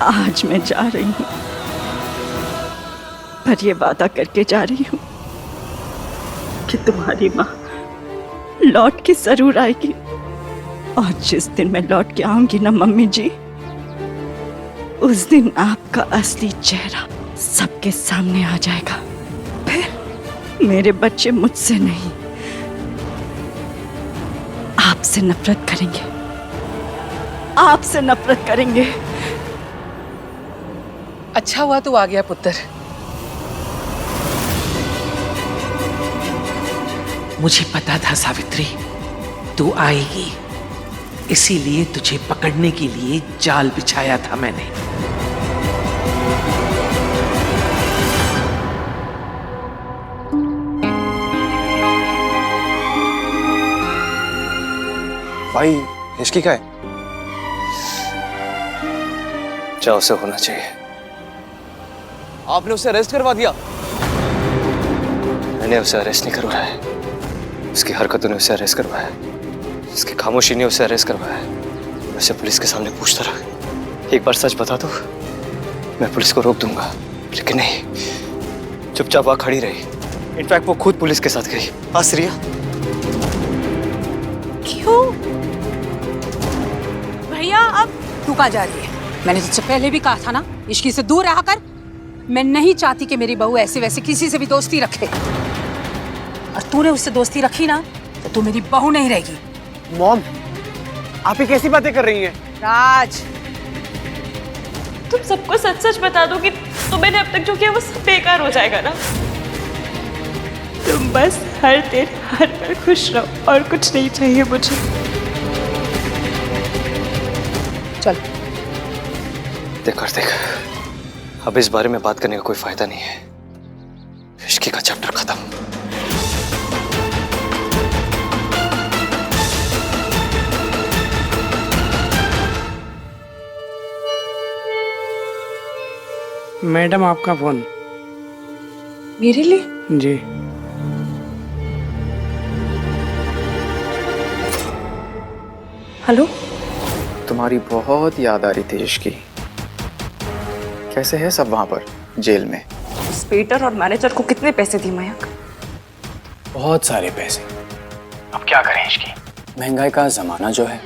आज मैं जा रही हूँ, पर ये वादा करके जा रही हूँ कि तुम्हारी माँ लौट के जरूर आएगी। और जिस दिन मैं लौट के आऊंगी ना मम्मी जी, उस दिन आपका असली चेहरा सबके सामने आ जाएगा। फिर मेरे बच्चे मुझसे नहीं, आपसे नफरत करेंगे, आपसे नफरत करेंगे। अच्छा हुआ तू आ गया पुत्र। मुझे पता था सावित्री तू आएगी, इसीलिए तुझे पकड़ने के लिए जाल बिछाया था मैंने। भाई हिचकी का है? चाव से होना चाहिए। आपने उसे अरेस्ट करवा दिया? मैंने उसे अरेस्ट नहीं करवाया है, उसकी हरकतों ने उसे अरेस्ट करवाया, उसकी खामोशी ने उसे अरेस्ट करवाया। वैसे पुलिस के सामने पूछता रहा, एक बार सच बता दो मैं पुलिस को रोक दूंगा, लेकिन नहीं, चुपचाप वहां खड़ी रही। इनफैक्ट वो खुद पुलिस के साथ गई। आसरिया क्यों? भैया अब तू कहाँ जा रही है? मैंने तुझसे पहले भी कहा था ना, इश्की से दूर रहा कर। मैं नहीं चाहती कि मेरी बहू ऐसे वैसे किसी से भी दोस्ती रखे, और तूने उससे दोस्ती रखी ना तो तू मेरी बहू नहीं रहेगी। मॉम, आप ये कैसी बातें कर रही हैं? राज, तुम सबको सच सच बता दो कि तो मैंने अब तक जो किया वो सब बेकार हो जाएगा ना। तुम बस हर दिन हर पल खुश रहो, और कुछ नहीं चाहिए मुझे। चल देख, अब इस बारे में बात करने का कोई फायदा नहीं है। इश्की का चैप्टर खत्म। मैडम आपका फोन। मेरे लिए? जी। हेलो। तुम्हारी बहुत याद आ रही थी इश्की। कैसे है सब वहां पर जेल में? वेटर और मैनेजर को कितने पैसे दिए मयंक? बहुत सारे पैसे। अब क्या करें इश्की, महंगाई का जमाना जो है।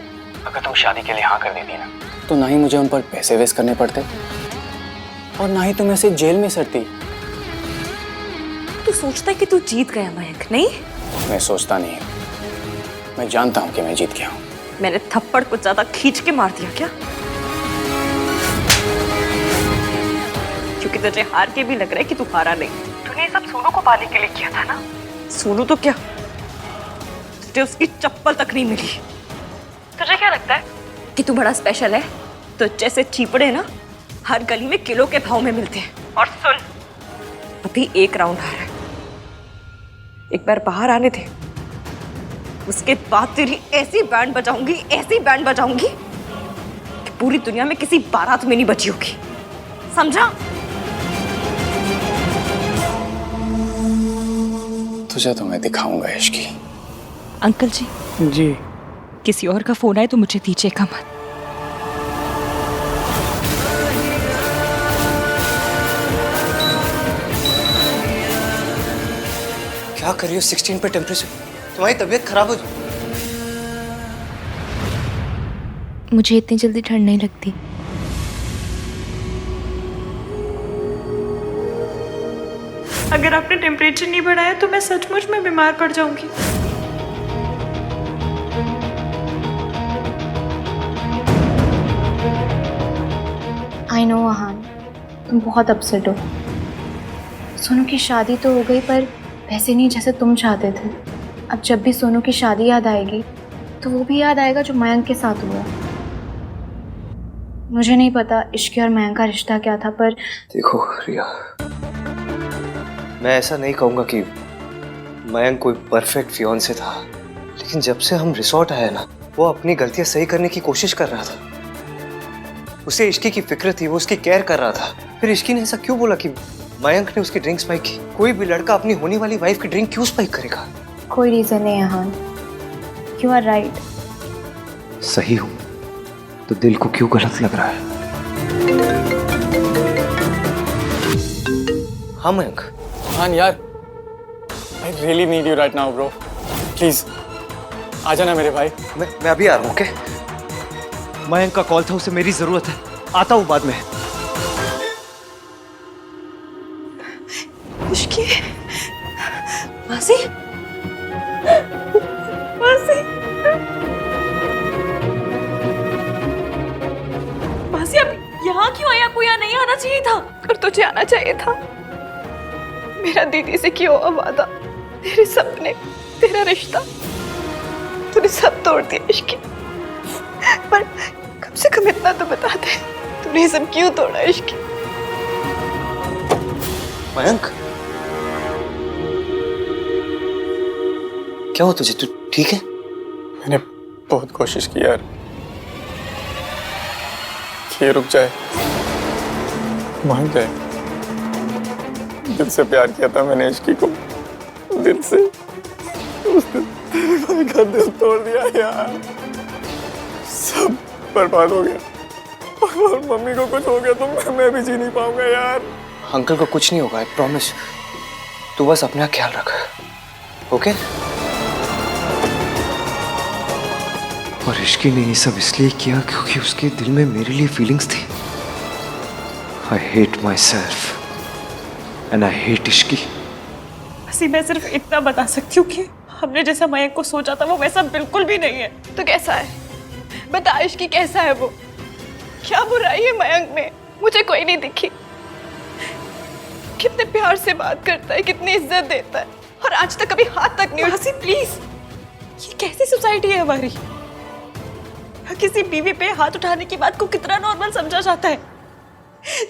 अगर तुम शादी के लिए हाँ कर देती ना, तो ना ही मुझे उन पर पैसे वेस्ट करने पड़ते, और ना ही तुम ऐसे जेल में सड़ती। तू सोचता है कि तू जीत गया मयंक? नहीं, मैं सोचता नहीं हूँ, मैं जानता हूँ कि मैं जीत गया हूँ। मैंने थप्पड़ कुछ ज्यादा खींच के मार दिया क्या? क्योंकि तुझे हार के भी लग रहा है कि तू हारा नहीं। तूने सब सोनू को पाने के लिए किया था ना। सोनू तो क्या, तुझे उसकी चप्पल तक नहीं मिली। तुझे क्या लगता है कि तू बड़ा स्पेशल है? तो जैसे चीपड़े ना हर गली में किलो के भाव में मिलते हैं। और सुन, अभी एक राउंड आ रहा है, एक बार बाहर आने दे, उसके बाद तेरी ऐसी बैंड बजाऊंगी, ऐसी बैंड बजाऊंगी कि पूरी दुनिया में किसी बारात में नहीं बची होगी। समझा? तुझे तो मैं दिखाऊंगा इश्की। अंकल जी। जी। किसी और का फोन आए तो मुझे दीजिएगा मत। क्या कर रही हो? 16 पे टेम्परेचर, तुम्हारी तबीयत खराब हो। मुझे इतनी जल्दी ठंड नहीं लगती। अगर आपने टेम्परेचर नहीं बढ़ाया तो मैं सचमुच में बीमार पड़ जाऊंगी। आई नो आहान, तुम बहुत अपसेट हो। सोनू की शादी तो हो गई, पर वैसे नहीं जैसे तुम चाहते थे। अब जब भी सोनू की शादी याद आएगी तो वो भी याद आएगा जो मयंक के साथ हुआ। मुझे नहीं पता इश्की और मयंक का रिश्ता क्या था, पर देखो रिया, मैं ऐसा नहीं कहूंगा कि मयंक कोई परफेक्ट फियांसे था, लेकिन जब से हम रिसोर्ट आए ना, वो अपनी गलतियां सही करने की कोशिश कर रहा था। उसे इश्की की फिक्र थी, वो उसकी केयर कर रहा था। फिर इश्की ने ऐसा क्यों बोला कि मयंक ने उसकी ड्रिंक स्पाइक की? कोई भी लड़का अपनी होने वाली वाइफ की ड्रिंक क्यों स्पाइक करेगा? कोई रीजन नहीं आहान। You are right. सही हूं तो दिल को क्यों गलत लग रहा है? हाँ मयंक। हाँ यार, I really need you right now bro, please आ जाना मेरे भाई। मैं अभी आ रहा हूँ। ओके, मयंक का कॉल था, उसे मेरी जरूरत है, आता हूँ बाद में। इश्की, मासी, मासी, मासी, अब यहाँ क्यों आया? आपको यहाँ नहीं आना चाहिए था। और तुझे आना चाहिए था। मेरा दीदी से क्यों हुआ वादा, तेरे सपने, तेरा रिश्ता, तूने सब तोड़ दिया इश्की। पर कम से कम इतना तो बता दे, तूने सब क्यों तोड़ा इश्की? मयंक, क्या हुआ तुझे? तू ठीक है? मैंने बहुत कोशिश की यार कि ये रुक जाए, मान जाए। दिल से प्यार किया था मैंने इश्की को, दिल से। उसने भाई का दिल तोड़ दिया यार, सब बर्बाद हो गया। और मम्मी को कुछ हो गया तो मैं भी जी नहीं पाऊंगा यार। अंकल को कुछ नहीं होगा, आई प्रॉमिस। तू बस अपना ख्याल रख, ओके? और इश्की ने ये सब इसलिए किया क्योंकि उसके दिल में मेरे लिए फीलिंग्स थी। I hate my self and I hate Ishki. मासी, मैं सिर्फ इतना बता सकती हूँ कि हमने जैसा मयंक को सोचा था वो वैसा बिल्कुल भी नहीं है। तो कैसा है बता इश्की, कैसा है वो? क्या बुराई है मयंक में? मुझे कोई नहीं दिखी। कितने प्यार से बात करता है, कितनी इज्जत देता है, और आज तक कभी हाथ तक नहीं। मासी प्लीज, ये कैसी सोसाइटी है हमारी? किसी बीवी पे हाथ उठाने की बात को कितना नॉर्मल समझा जाता है।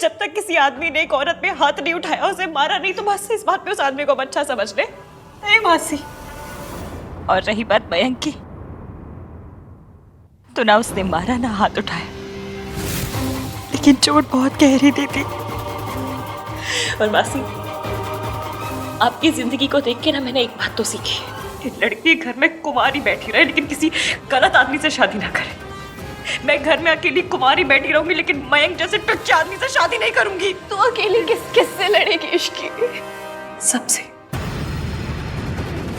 जब तक किसी आदमी ने एक औरत पे हाथ नहीं उठाया, उसे मारा नहीं, तो बस इस बात पे उस आदमी को अच्छा समझ ले। नहीं मासी। और रही बात मयंक की, तो ना उसने मारा ना हाथ उठाया, लेकिन चोट बहुत गहरी दी थी। और मासी, आपकी जिंदगी को देख के ना मैंने एक बात तो सीखी, कि लड़की घर में कुंवारी बैठी रहे लेकिन किसी गलत आदमी से शादी ना करे। मैं घर में अकेली कुंवारी बैठी रहूंगी लेकिन मयंक जैसे टुच्चे आदमी से शादी नहीं करूंगी। तो अकेली किससे लड़ेगी इश्की? सबसे,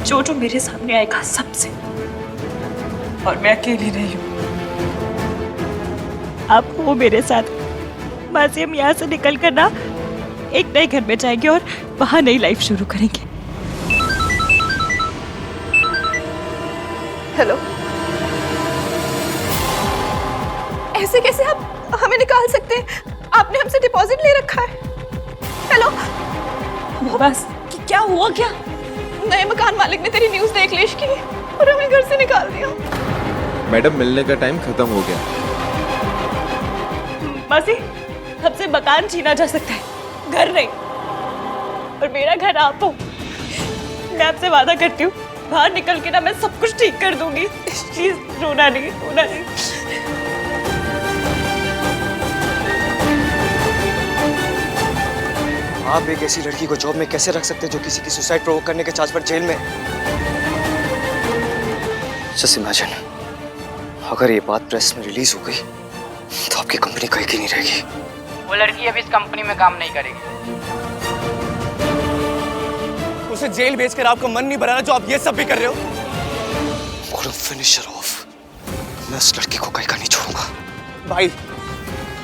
जो मेरे सामने आएगा सबसे। और मैं अकेली नहीं हूं, आप हो मेरे साथ। मासी, हम यहाँ से निकल कर ना एक नए घर में जाएंगे और वहां नई लाइफ शुरू करेंगे। हेलो, ऐसे कैसे आप हमें निकाल सकते हैं? आपने हमसे डिपॉजिट ले रखा है। हेलो, बस क्या हुआ? क्या नए मकान मालिक ने तेरी न्यूज़ देख ली इश्की और हमें घर से निकाल दिया। मैडम, मिलने का टाइम खत्म हो गया। मासी, हमसे मकान छीना जा सकता है, घर नहीं। और मेरा घर आप हो। मैं आपसे वादा करती हूँ, बाहर निकल के ना मैं सब कुछ ठीक कर दूंगी। प्लीज रोना नहीं, रोना नहीं। आप एक ऐसी लड़की को जॉब में कैसे रख सकते हैं जो किसी की सुसाइड प्रोवोक करने के चार्ज पर जेल में? जस्ट इमेजिन, अगर ये बात प्रेस में रिलीज हो गई तो आपकी कंपनी कहीं की नहीं रहेगी। वो लड़की अब इस कंपनी में काम नहीं करेगी। उसे जेल भेजकर आपका मन नहीं भरा जो आप ये सब भी कर रहे हो? Finish her of. मैं उस लड़की को कहीं का नहीं छोड़ूंगा। भाई,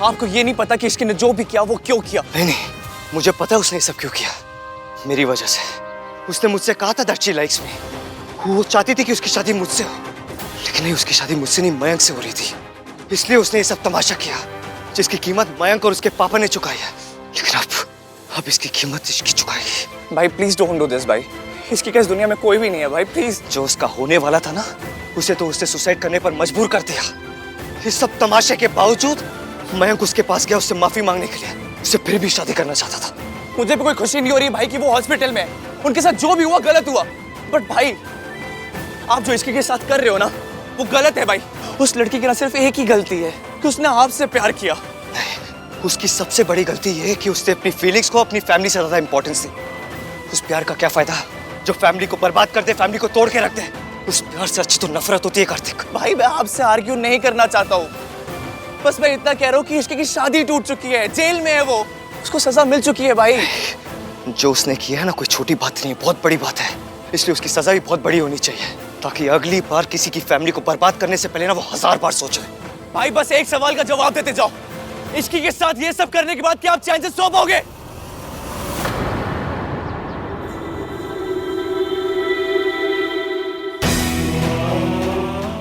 आपको ये नहीं पता कि इसके ने जो भी किया वो क्यों किया? नहीं, मुझे पता है उसने ये सब क्यों किया। मेरी वजह से। उसने मुझसे कहा था दैट शी लाइक्स मी। वो चाहती थी कि उसकी शादी मुझसे हो, लेकिन नहीं, उसकी शादी मुझसे नहीं मयंक से हो रही थी। इसलिए उसने ये सब तमाशा किया जिसकी कीमत मयंक और उसके पापा ने चुकाई है। लेकिन अब इसकी कीमत इसकी चुकाएगी। भाई प्लीज डोंट डू दिस भाई। इसकी क्या इस दुनिया में कोई भी नहीं है भाई, प्लीज। जो उसका होने वाला था ना, उसे तो उससे सुसाइड करने पर मजबूर कर दिया। इस सब तमाशे के बावजूद मयंक उसके पास गया उससे माफी मांगने के लिए। उसे फिर भी शादी करना चाहता था। मुझे भी कोई खुशी नहीं हो रही भाई कि वो हॉस्पिटल में है। उनके साथ जो भी हुआ गलत हुआ, बट भाई आप जो इसके साथ कर रहे हो ना, वो गलत है भाई। उस लड़की की ना सिर्फ एक ही गलती है कि उसने आपसे प्यार किया। नहीं, उसकी सबसे बड़ी गलती ये है कि उसने अपनी फीलिंग्स को अपनी फैमिली से ज्यादा इंपॉर्टेंस दी। उस प्यार का क्या फायदा जो फैमिली को बर्बाद कर दे, फैमिली को तोड़ के रख दे। उस प्यार से अच्छी तो नफरत होती है कार्तिक। भाई मैं आपसे आर्ग्यू नहीं करना चाहता हूँ, बस मैं इतना कह रहा हूँ कि इसकी शादी टूट चुकी है, जेल में है वो, उसको सजा मिल चुकी है भाई। जो उसने किया है ना कोई छोटी बात नहीं है, बहुत बड़ी बात है। इसलिए उसकी सजा भी बहुत बड़ी होनी चाहिए, ताकि अगली बार किसी की फैमिली को बर्बाद करने से पहले ना वो 1000 बार सोचे। भाई बस एक सवाल का जवाब देते जाओ, इश्की के साथ ये सब करने के बाद क्या आप चैन से सो पाओगे?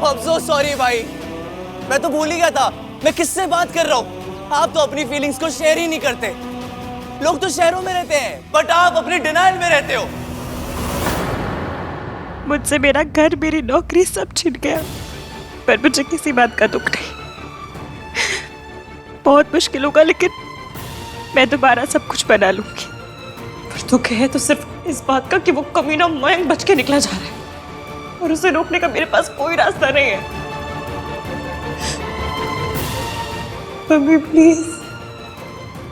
I'm so sorry भाई, मैं तो भूल ही गया था मैं किससे बात कर रहा हूँ। आप तो अपनी फीलिंग्स को शेयर ही नहीं करते। लोग तो शहरों में रहते हैं बट आप अपने डिनाइल में रहते हो। मुझसे मेरा घर, मेरी नौकरी सब छिन गया, पर मुझे किसी बात का दुख नहीं। बहुत मुश्किल होगा लेकिन मैं दोबारा सब कुछ बना लूंगी। पर दुख है तो सिर्फ इस बात का कि वो कमीना मयंक बच के निकला जा रहा है और उसे रोकने का मेरे पास कोई रास्ता नहीं है। मम्मी प्लीज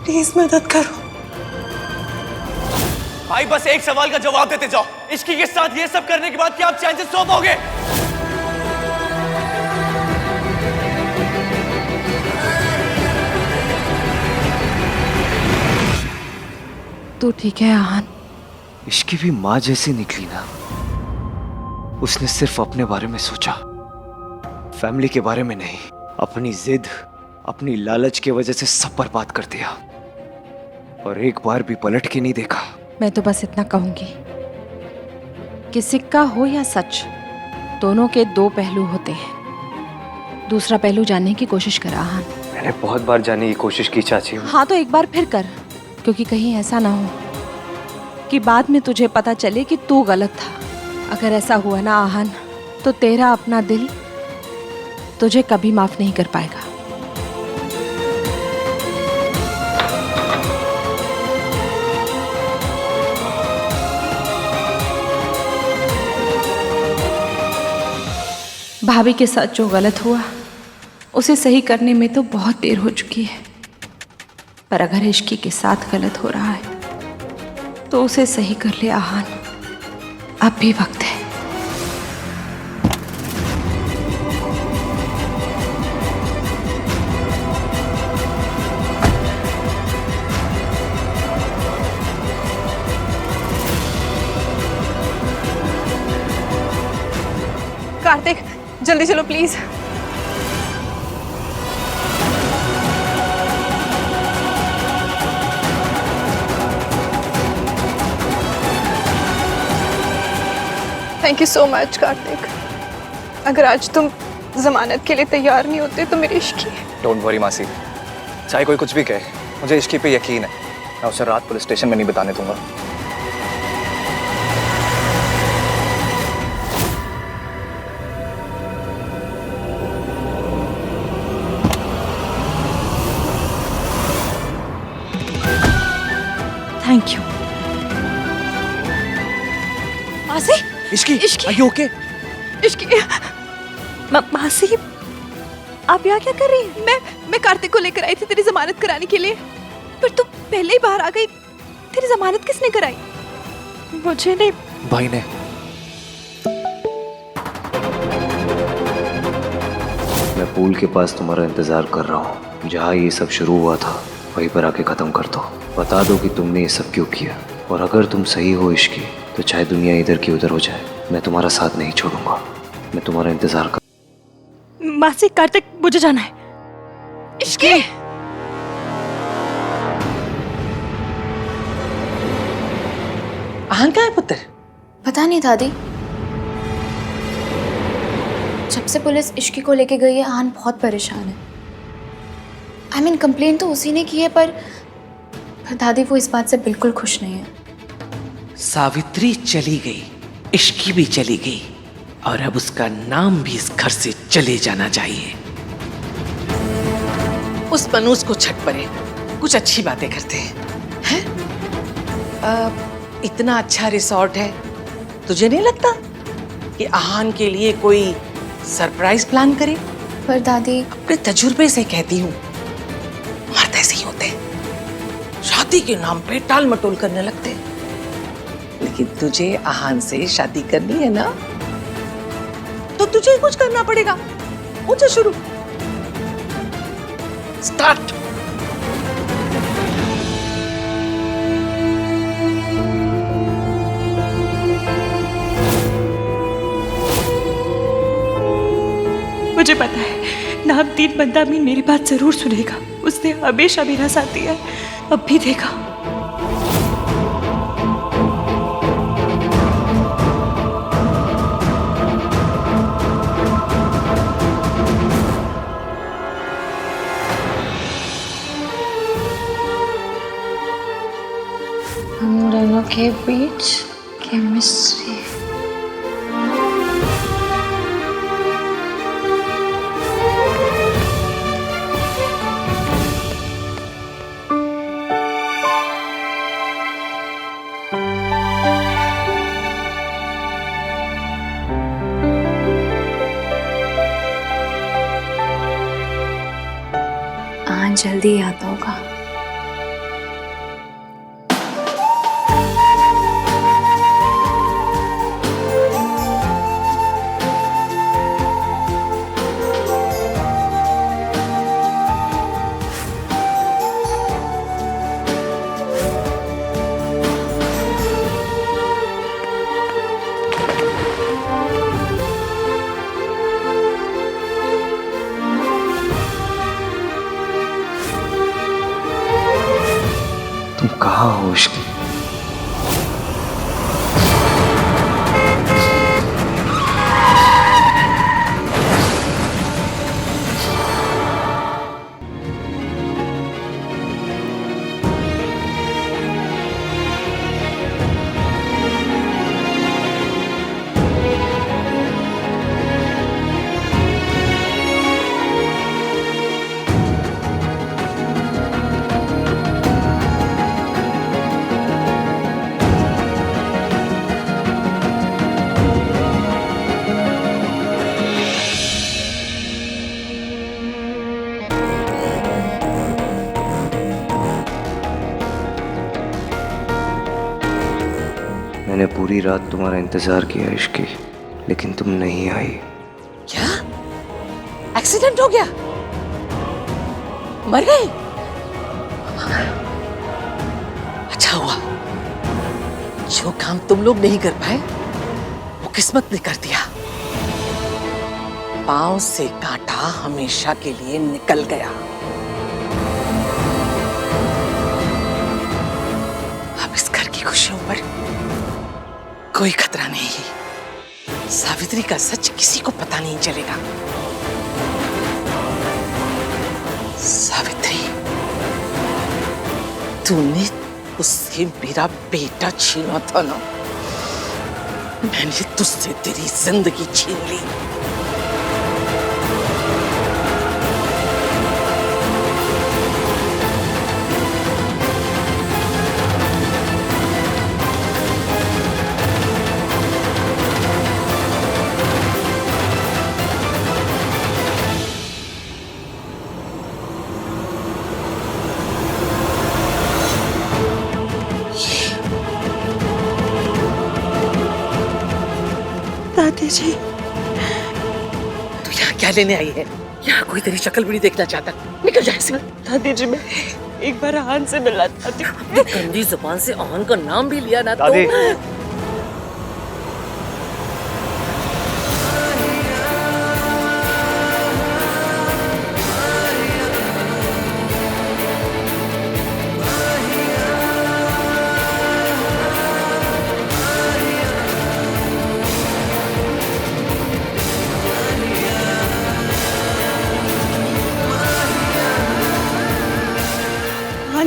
प्लीज मदद करो। भाई बस एक सवाल का जवाब देते जाओ, इश्की के साथ ये सब करने के बाद क्या आप चैन से सो पाओगे? तू ठीक है आहान? इश्की भी माँ जैसी निकली ना। उसने सिर्फ अपने बारे में सोचा, फैमिली के बारे में नहीं। अपनी जिद, अपनी लालच की वजह से सब बर्बाद कर दिया और एक बार भी पलट के नहीं देखा। मैं तो बस इतना कहूंगी कि सिक्का हो या सच, दोनों के दो पहलू होते हैं। दूसरा पहलू जानने की कोशिश कर आहान। मैंने बहुत बार जानने की कोशिश की चाची। हाँ तो एक बार फिर कर, क्योंकि कहीं ऐसा ना हो कि बाद में तुझे पता चले कि तू गलत था। अगर ऐसा हुआ ना आहान, तो तेरा अपना दिल तुझे कभी माफ नहीं कर पाएगा। भाभी के साथ जो गलत हुआ उसे सही करने में तो बहुत देर हो चुकी है, पर अगर इश्की के साथ गलत हो रहा है तो उसे सही कर ले आहान, अब भी वक्त है। कार्तिक जल्दी चलो please. Thank you so much Kartik. अगर आज तुम जमानत के लिए तैयार नहीं होते तो मेरी इश्की। डोंट वरी मासी, चाहे कोई कुछ भी कहे, मुझे इश्की पे यकीन है। मैं उसे रात पुलिस स्टेशन में नहीं बिताने दूंगा। थैंक यू मासी। Ishki, Ishki, are you okay? Ishki मासी आप यहाँ क्या कर रही हैं? मैं कार्तिक को लेकर आई थी तेरी जमानत कराने के लिए, पर तू पहले ही बाहर आ गई। तेरी जमानत किसने कराई? मुझे नहीं, भाई ने। मैं पूल के पास तुम्हारा इंतजार कर रहा हूँ, जहाँ ये सब शुरू हुआ था वहीं पर आके खत्म कर दो। बता दो कि तुमने ये सब क्यों किया, और अगर तुम सही हो इश्की तो चाहे दुनिया इधर की उधर हो जाए, मैं तुम्हारा साथ नहीं छोड़ूंगा। मैं तुम्हारा इंतजार कर। मासी कार्तिक मुझे जाना है। इश्की आहान कहाँ है पुत्र? पता नहीं दादी, जब से पुलिस इश्की को लेके गई है आहान बहुत परेशान है। आई मीन कंप्लेन तो उसी ने की है, पर दादी वो इस बात से बिल्कुल खुश नहीं है। सावित्री चली गई, इश्की भी चली गई, और अब उसका नाम भी इस घर से चले जाना चाहिए। उस पनूस को छट पड़े, कुछ अच्छी बातें करते हैं। इतना अच्छा रिसॉर्ट है, तुझे नहीं लगता कि आहान के लिए कोई सरप्राइज प्लान करे? पर दादी, अपने तजुर्बे से कहती हूँ, मर्द ऐसे ही होते हैं, शादी के नाम पे टाल मटोल करने लगते हैं। लेकिन तुझे आहान से शादी करनी है ना, तो तुझे ही कुछ करना पड़ेगा। हो जा शुरू, स्टार्ट। मुझे पता है नामदीन बंदा अमीन मेरी बात जरूर सुनेगा। उसने हमेशा मेरा साथ दिया है, अब भी देगा। हम दोनों के बीच केमिस्ट्री। आज जल्दी आता होगा। तुम कहाँ हो इश्की? मैंने पूरी रात तुम्हारा इंतजार किया इश्की, लेकिन तुम नहीं आई। क्या एक्सीडेंट हो गया? मर गई? अच्छा हुआ, जो काम तुम लोग नहीं कर पाए वो किस्मत ने कर दिया। पांव से कांटा हमेशा के लिए निकल गया। अब इस घर की खुशियों पर कोई खतरा नहीं। सावित्री का सच किसी को पता नहीं चलेगा। सावित्री, तूने उससे मेरा बेटा छीना था ना, मैंने तुझसे तेरी जिंदगी छीन ली। दादी जी, तू यहाँ क्या लेने आई है? यहाँ कोई तेरी शक्ल भी नहीं देखना चाहता। निकल जा इससे। दादी जी, मैं एक बार आहान से मिलना चाहती हूँ। अपनी गंदी जुबान से आहान का नाम भी लिया ना तो। दादी।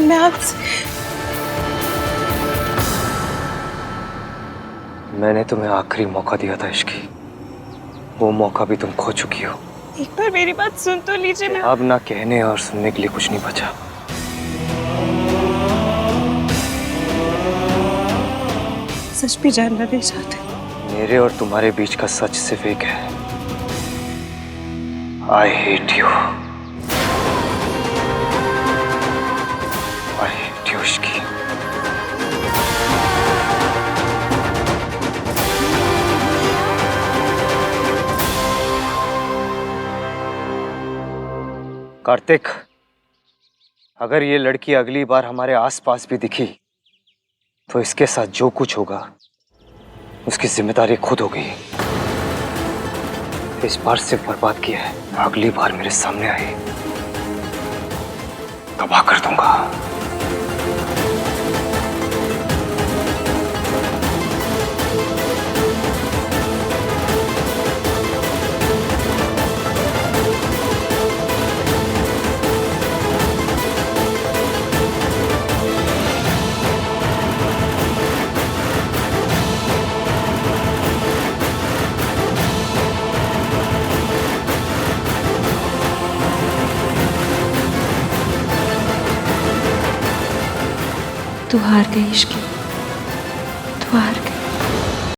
मैं आपसे मैंने तुम्हें आखिरी मौका दिया था इश्की, वो मौका भी तुम खो चुकी हो। एक बार मेरी बात सुन तो लीजिए। मैं अब ना कहने और सुनने के लिए कुछ नहीं बचा। सच भी जानना नहीं चाहते। मेरे और तुम्हारे बीच का सच सिर्फ एक है, I hate you. I hate you Ishki. Kartik, अगर ये लड़की अगली बार हमारे आसपास भी दिखी तो इसके साथ जो कुछ होगा उसकी जिम्मेदारी खुद होगी। इस बार सिर्फ बर्बाद किया है, अगली बार मेरे सामने आई तबाह कर दूंगा। तू हार गई इश्की, तू हार गई।